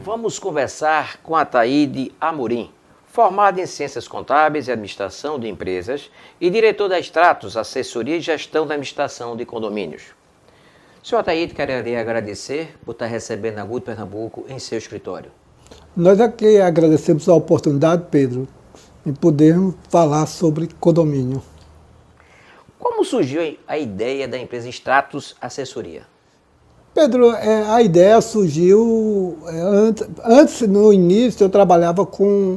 Vamos conversar com a Taide Amorim, formada em Ciências Contábeis e Administração de Empresas e diretor da Stratos, Assessoria e Gestão da Administração de Condomínios. Senhor Taide, queria agradecer por estar recebendo a Guto Pernambuco em seu escritório. Nós aqui agradecemos a oportunidade, Pedro, de podermos falar sobre condomínio. Como surgiu a ideia da empresa Stratos Assessoria? Pedro, a ideia surgiu antes, no início, eu trabalhava com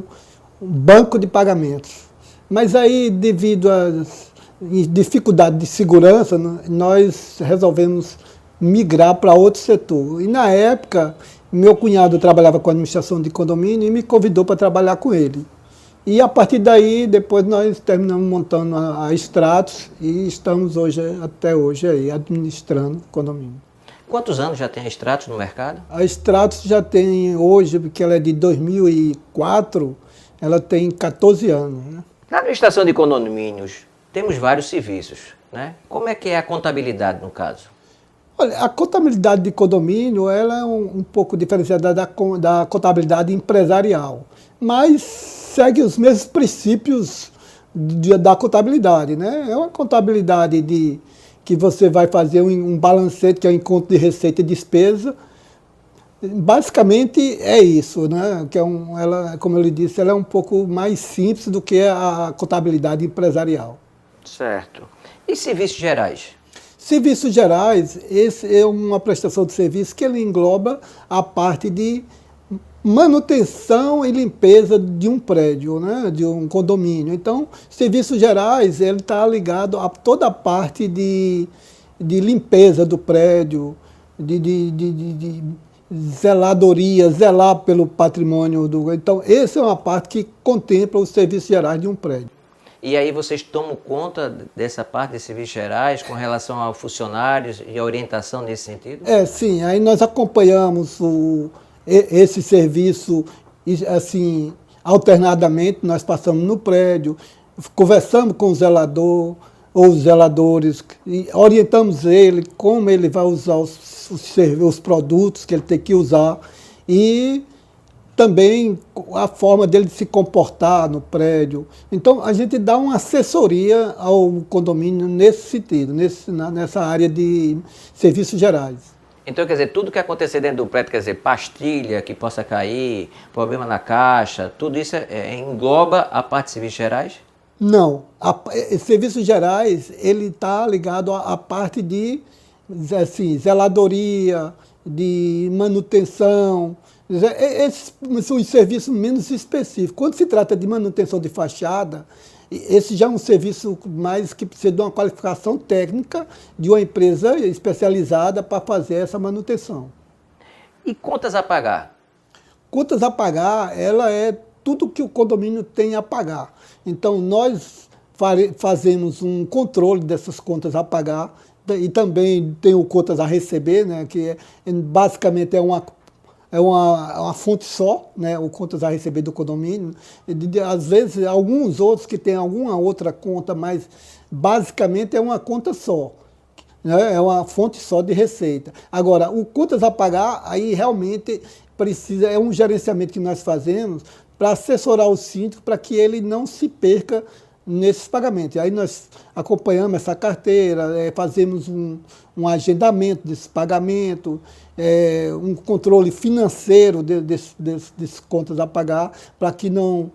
um banco de pagamentos. Mas aí, devido às dificuldades de segurança, nós resolvemos migrar para outro setor. E na época, meu cunhado trabalhava com administração de condomínio e me convidou para trabalhar com ele. E a partir daí, depois nós terminamos montando a Stratos e estamos até hoje aí, administrando condomínio. Quantos anos já tem a Stratos no mercado? A Stratos já tem hoje, porque ela é de 2004, ela tem 14 anos. Né? Na administração de condomínios, temos vários serviços, né? Como é que é a contabilidade no caso? Olha, a contabilidade de condomínio ela é um pouco diferenciada da contabilidade empresarial, mas segue os mesmos princípios da contabilidade. Né? É uma contabilidade que você vai fazer um balancete, que é o encontro de receita e despesa. Basicamente é isso, né? Que ela, como eu lhe disse, ela é um pouco mais simples do que a contabilidade empresarial. Certo. E serviços gerais? Serviços gerais, esse é uma prestação de serviço que ele engloba a parte de manutenção e limpeza de um prédio, né, de um condomínio. Então, serviços gerais, ele está ligado a toda a parte de limpeza do prédio, de zeladoria, zelar pelo patrimônio do... Então, essa é uma parte que contempla os serviços gerais de um prédio. E aí vocês tomam conta dessa parte de serviços gerais com relação a funcionários e a orientação nesse sentido? Sim. Aí nós acompanhamos esse serviço, assim, alternadamente, nós passamos no prédio, conversamos com o zelador ou os zeladores, e orientamos ele como ele vai usar os produtos que ele tem que usar e também a forma dele se comportar no prédio. Então, a gente dá uma assessoria ao condomínio nesse sentido, nessa área de serviços gerais. Então, quer dizer, tudo que acontecer dentro do prédio, quer dizer, pastilha que possa cair, problema na caixa, tudo isso engloba a parte de serviços gerais? Não. Serviços gerais, ele está ligado à parte de assim, zeladoria, de manutenção. Esses são os serviços menos específicos. Quando se trata de manutenção de fachada, esse já é um serviço mais que precisa de uma qualificação técnica de uma empresa especializada para fazer essa manutenção. E contas a pagar? Contas a pagar, ela é tudo que o condomínio tem a pagar. Então, nós fazemos um controle dessas contas a pagar e também tem o contas a receber, né, que basicamente é uma fonte só, né, o contas a receber do condomínio. Às vezes, alguns outros que têm alguma outra conta, mas basicamente é uma conta só, né, é uma fonte só de receita. Agora, o contas a pagar, aí realmente é um gerenciamento que nós fazemos para assessorar o síndico para que ele não se perca nesses pagamentos. Aí nós acompanhamos essa carteira, fazemos um agendamento desse pagamento, um controle financeiro desses contas a pagar, para que não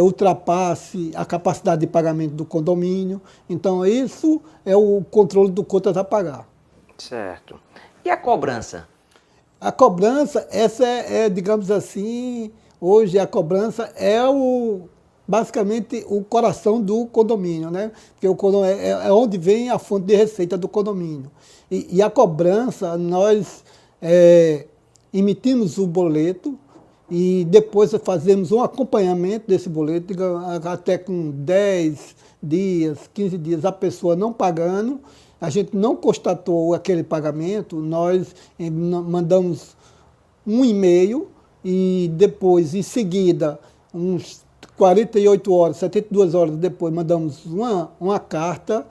ultrapasse a capacidade de pagamento do condomínio. Então, isso é o controle do contas a pagar. Certo. E a cobrança? A cobrança, essa digamos assim, hoje a cobrança é basicamente o coração do condomínio, né? Porque o condomínio é onde vem a fonte de receita do condomínio. E a cobrança, nós emitimos o boleto e depois fazemos um acompanhamento desse boleto, até com 10 dias, 15 dias, a pessoa não pagando, a gente não constatou aquele pagamento, nós mandamos um e-mail e depois, em seguida, uns 48 horas, 72 horas depois, mandamos uma carta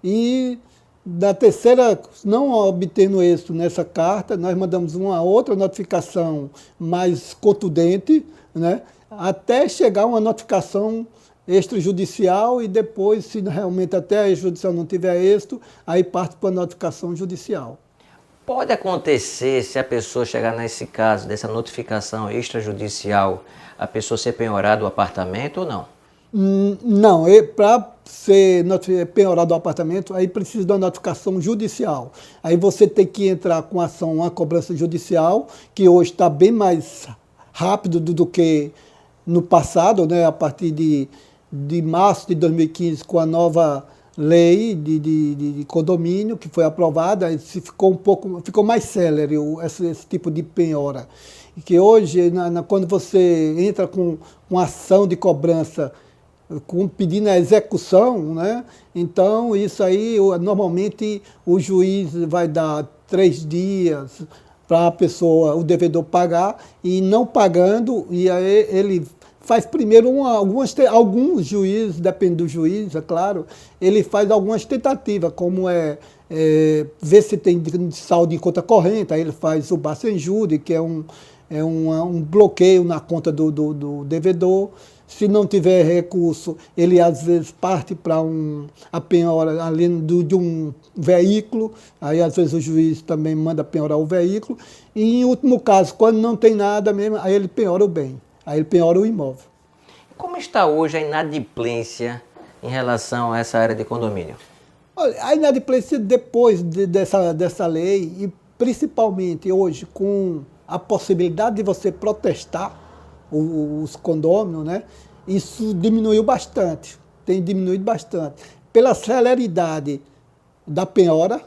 e Da terceira, não obtendo êxito nessa carta, nós mandamos uma outra notificação mais contundente, né, até chegar uma notificação extrajudicial e depois, se realmente até a extrajudicial não tiver êxito, aí parte para a notificação judicial. Pode acontecer, se a pessoa chegar nesse caso, dessa notificação extrajudicial, a pessoa ser penhorada do apartamento ou não? Não, para ser penhorado o apartamento, aí precisa de uma notificação judicial. Aí você tem que entrar com ação, uma cobrança judicial, que hoje está bem mais rápido do que no passado, né? A partir de março de 2015, com a nova lei de condomínio que foi aprovada, ficou mais célere esse tipo de penhora. E que hoje, quando você entra com ação de cobrança, pedindo a execução, né? Então isso aí normalmente o juiz vai dar 3 dias para a pessoa, o devedor pagar, e não pagando, e aí ele faz primeiro alguns juízes, depende do juiz, é claro, ele faz algumas tentativas, como ver se tem saldo em conta corrente, aí ele faz o Bacenjude, que é um bloqueio na conta do devedor. Se não tiver recurso, ele às vezes parte para a penhora além de um veículo, aí às vezes o juiz também manda penhorar o veículo, e em último caso, quando não tem nada mesmo, aí ele penhora o bem, aí ele penhora o imóvel. Como está hoje a inadimplência em relação a essa área de condomínio? Olha, a inadimplência depois dessa lei, e principalmente hoje com a possibilidade de você protestar os condôminos, né? Isso diminuiu bastante, tem diminuído bastante, pela celeridade da penhora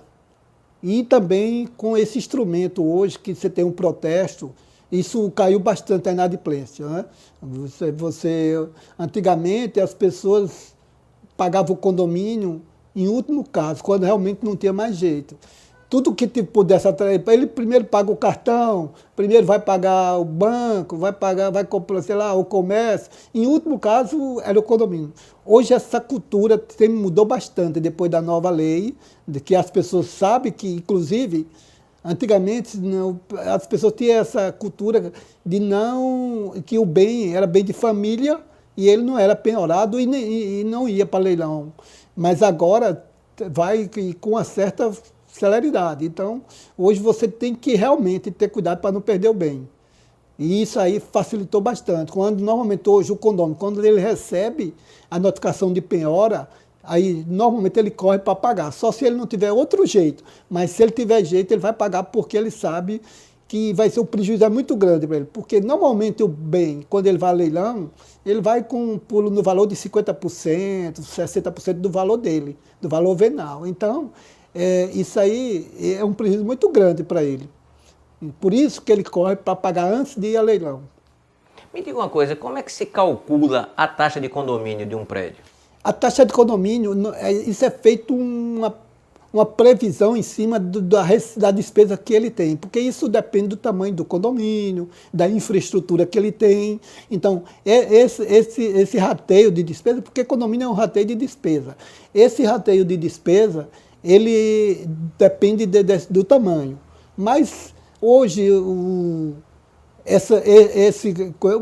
e também com esse instrumento hoje que você tem um protesto, isso caiu bastante a inadimplência, né? Antigamente as pessoas pagavam o condomínio em último caso, quando realmente não tinha mais jeito. Tudo que pudesse atrair, ele primeiro paga o cartão, primeiro vai pagar o banco, vai comprar, sei lá, o comércio. Em último caso, era o condomínio. Hoje essa cultura mudou bastante depois da nova lei, de que as pessoas sabem que, inclusive, antigamente as pessoas tinham essa cultura de que o bem era bem de família e ele não era penhorado e não ia para leilão. Mas agora vai com uma certa celeridade. Então, hoje você tem que realmente ter cuidado para não perder o bem. E isso aí facilitou bastante. Normalmente hoje o condomínio, quando ele recebe a notificação de penhora, aí normalmente ele corre para pagar, só se ele não tiver outro jeito. Mas se ele tiver jeito, ele vai pagar porque ele sabe que vai ser um prejuízo muito grande para ele. Porque normalmente o bem, quando ele vai a leilão, ele vai com um pulo no valor de 50%, 60% do valor dele, do valor venal. Então, isso aí é um prejuízo muito grande para ele. Por isso que ele corre para pagar antes de ir a leilão. Me diga uma coisa, como é que se calcula a taxa de condomínio de um prédio? A taxa de condomínio, isso é feito uma previsão em cima da despesa que ele tem, porque isso depende do tamanho do condomínio, da infraestrutura que ele tem. Então, esse rateio de despesa, porque condomínio é um rateio de despesa. Esse rateio de despesa, ele depende do tamanho. Mas hoje, o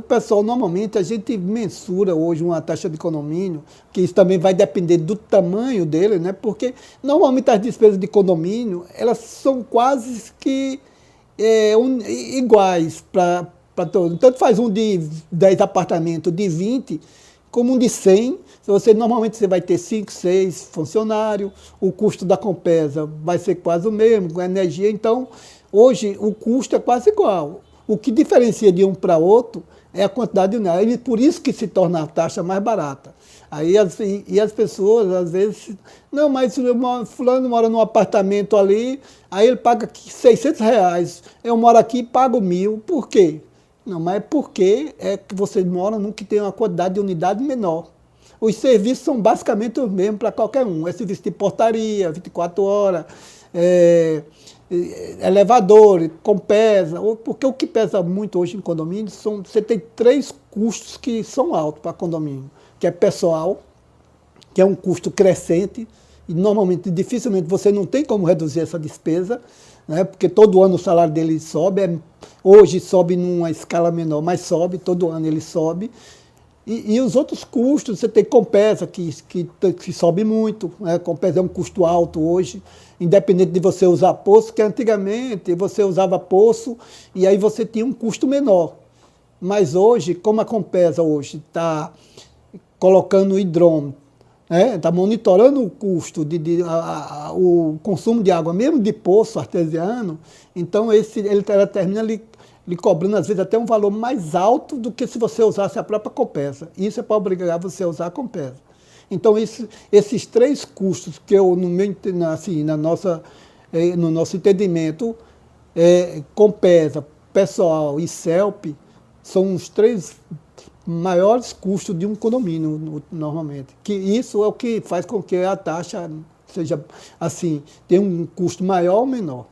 pessoal, normalmente, a gente mensura hoje uma taxa de condomínio, que isso também vai depender do tamanho dele, né? Porque normalmente as despesas de condomínio, elas são quase que iguais para todos. Tanto faz um de 10 apartamentos de 20, como um de 100, normalmente você vai ter 5, 6 funcionários, o custo da Compesa vai ser quase o mesmo, com a energia. Então, hoje o custo é quase igual. O que diferencia de um para outro é a quantidade de unidades, por isso que se torna a taxa mais barata. Aí as pessoas, às vezes, não, mas fulano mora num apartamento ali, aí ele paga R$600, eu moro aqui e pago 1.000, por quê? Não, mas é porque que você mora num que tem uma quantidade de unidade menor. Os serviços são basicamente os mesmos para qualquer um. É serviço de portaria, 24 horas, elevador, Compesa. Porque o que pesa muito hoje em condomínio, você tem 3 custos que são altos para condomínio, que é pessoal, que é um custo crescente, e normalmente, dificilmente, você não tem como reduzir essa despesa, né? Porque todo ano o salário dele sobe, hoje sobe numa escala menor, mas sobe, todo ano ele sobe. E os outros custos, você tem Compesa, que sobe muito, né? Compesa é um custo alto hoje, independente de você usar poço, que antigamente você usava poço e aí você tinha um custo menor. Mas hoje, como a Compesa hoje está colocando hidrômetro, está monitorando o custo, o consumo de água, mesmo de poço artesiano, então ela termina lhe cobrando, às vezes, até um valor mais alto do que se você usasse a própria Compesa. Isso é para obrigar você a usar a Compesa. Então, esses três custos que eu, no nosso entendimento, Compesa, pessoal e CELP, são os três maiores custos de um condomínio, normalmente. Que isso é o que faz com que a taxa seja, assim, tenha um custo maior ou menor.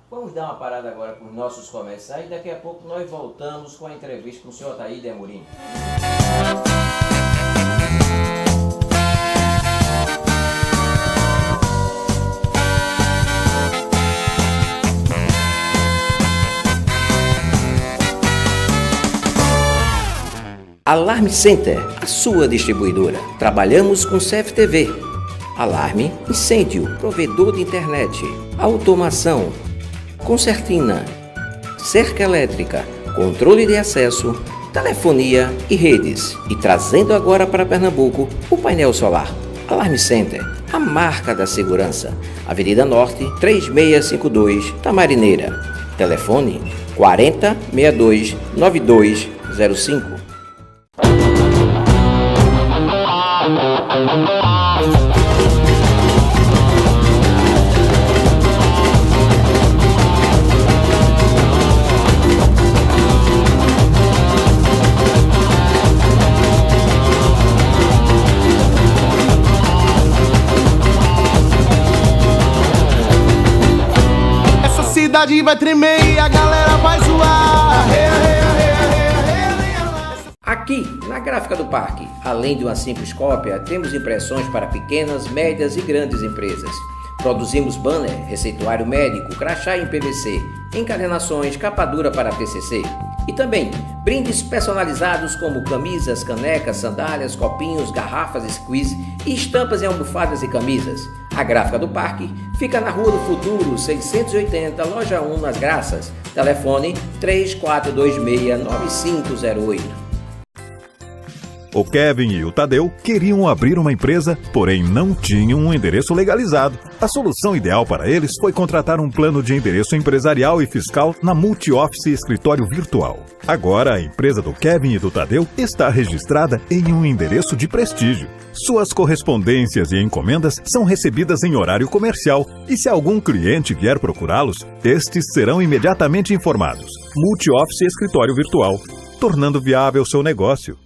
Vamos dar uma parada agora para os nossos comerciais e daqui a pouco nós voltamos com a entrevista com o senhor Ataíde Amorim. Alarme Center, a sua distribuidora. Trabalhamos com CFTV, alarme, incêndio, provedor de internet, automação, concertina, cerca elétrica, controle de acesso, telefonia e redes. E trazendo agora para Pernambuco o painel solar. Alarme Center, a marca da segurança. Avenida Norte, 3652, Tamarineira. Telefone 4062-9205. Essa cidade vai tremer e a galera vai zoar. Aqui, na Gráfica do Parque, além de uma simples cópia, temos impressões para pequenas, médias e grandes empresas. Produzimos banner, receituário médico, crachá em PVC, encadernações, capa dura para TCC. E também brindes personalizados como camisas, canecas, sandálias, copinhos, garrafas, squeeze e estampas em almofadas e camisas. A Gráfica do Parque fica na Rua do Futuro, 680, Loja 1, nas Graças. Telefone 3426-9508. O Kevin e o Tadeu queriam abrir uma empresa, porém não tinham um endereço legalizado. A solução ideal para eles foi contratar um plano de endereço empresarial e fiscal na Multi-Office Escritório Virtual. Agora, a empresa do Kevin e do Tadeu está registrada em um endereço de prestígio. Suas correspondências e encomendas são recebidas em horário comercial e se algum cliente vier procurá-los, estes serão imediatamente informados. Multi-Office Escritório Virtual, tornando viável seu negócio.